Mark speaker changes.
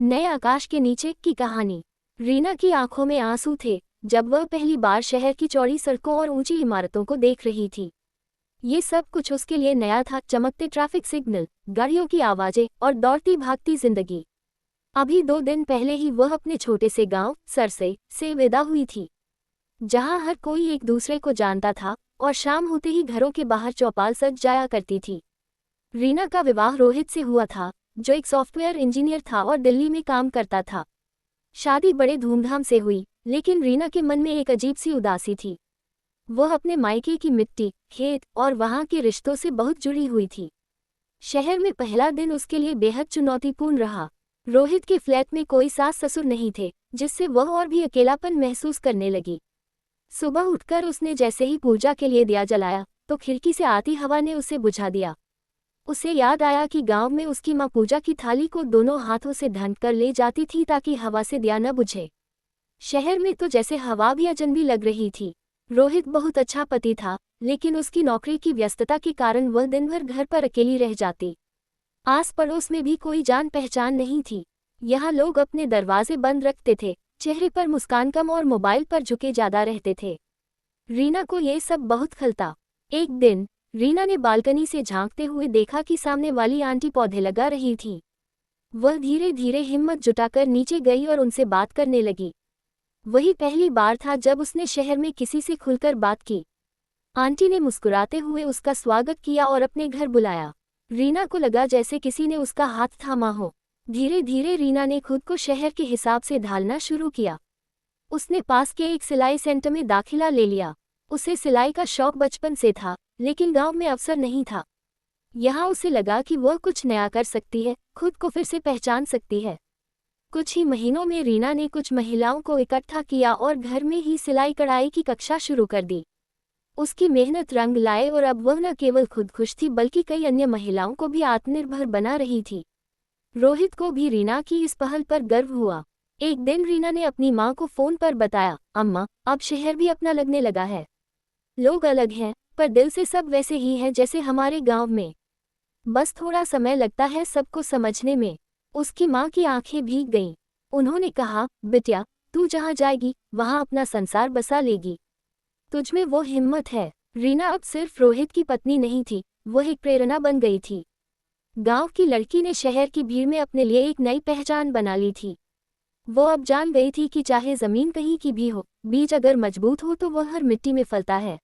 Speaker 1: नए आकाश के नीचे की कहानी। रीना की आंखों में आंसू थे जब वह पहली बार शहर की चौड़ी सड़कों और ऊंची इमारतों को देख रही थी। ये सब कुछ उसके लिए नया था, चमकते ट्रैफिक सिग्नल, गाड़ियों की आवाजें और दौड़ती भागती जिंदगी। अभी 2 दिन पहले ही वह अपने छोटे से गांव सरसे से विदा हुई थी, जहां हर कोई एक दूसरे को जानता था और शाम होते ही घरों के बाहर चौपाल सज जाया करती थी। रीना का विवाह रोहित से हुआ था, जो एक सॉफ्टवेयर इंजीनियर था और दिल्ली में काम करता था। शादी बड़े धूमधाम से हुई, लेकिन रीना के मन में एक अजीब सी उदासी थी। वह अपने मायके की मिट्टी, खेत और वहां के रिश्तों से बहुत जुड़ी हुई थी। शहर में पहला दिन उसके लिए बेहद चुनौतीपूर्ण रहा। रोहित के फ्लैट में कोई सास ससुर नहीं थे, जिससे वह और भी अकेलापन महसूस करने लगी। सुबह उठकर उसने जैसे ही पूजा के लिए दिया जलाया, तो खिड़की से आती हवा ने उसे बुझा दिया। उसे याद आया कि गांव में उसकी मां पूजा की थाली को दोनों हाथों से ढंक कर ले जाती थी ताकि हवा से दिया न बुझे। शहर में तो जैसे हवा भी अजनबी लग रही थी। रोहित बहुत अच्छा पति था, लेकिन उसकी नौकरी की व्यस्तता के कारण वह दिन भर घर पर अकेली रह जाती। आस पड़ोस में भी कोई जान पहचान नहीं थी। यहाँ लोग अपने दरवाजे बंद रखते थे, चेहरे पर मुस्कान कम और मोबाइल पर झुके ज्यादा रहते थे। रीना को ये सब बहुत खलता। एक दिन रीना ने बालकनी से झांकते हुए देखा कि सामने वाली आंटी पौधे लगा रही थी। वह धीरे धीरे हिम्मत जुटाकर नीचे गई और उनसे बात करने लगी। वही पहली बार था जब उसने शहर में किसी से खुलकर बात की। आंटी ने मुस्कुराते हुए उसका स्वागत किया और अपने घर बुलाया। रीना को लगा जैसे किसी ने उसका हाथ थामा हो। धीरे धीरे रीना ने खुद को शहर के हिसाब से ढालना शुरू किया। उसने पास के एक सिलाई सेंटर में दाखिला ले लिया। उसे सिलाई का शौक बचपन से था, लेकिन गांव में अवसर नहीं था। यहाँ उसे लगा कि वह कुछ नया कर सकती है, खुद को फिर से पहचान सकती है। कुछ ही महीनों में रीना ने कुछ महिलाओं को इकट्ठा किया और घर में ही सिलाई कढ़ाई की कक्षा शुरू कर दी। उसकी मेहनत रंग लाए और अब वह न केवल खुद खुश थी बल्कि कई अन्य महिलाओं को भी आत्मनिर्भर बना रही थी। रोहित को भी रीना की इस पहल पर गर्व हुआ। एक दिन रीना ने अपनी माँ को फोन पर बताया, अम्मा, अब शहर भी अपना लगने लगा है। लोग अलग हैं, पर दिल से सब वैसे ही हैं जैसे हमारे गांव में। बस थोड़ा समय लगता है सबको समझने में। उसकी माँ की आंखें भीग गईं। उन्होंने कहा, बिटिया, तू जहाँ जाएगी वहाँ अपना संसार बसा लेगी। तुझमें वो हिम्मत है। रीना अब सिर्फ रोहित की पत्नी नहीं थी, वह एक प्रेरणा बन गई थी। गांव की लड़की ने शहर की भीड़ में अपने लिए एक नई पहचान बना ली थी। वो अब जान गई थी कि चाहे जमीन कहीं की भी हो, बीज अगर मजबूत हो तो वह हर मिट्टी में फलता है।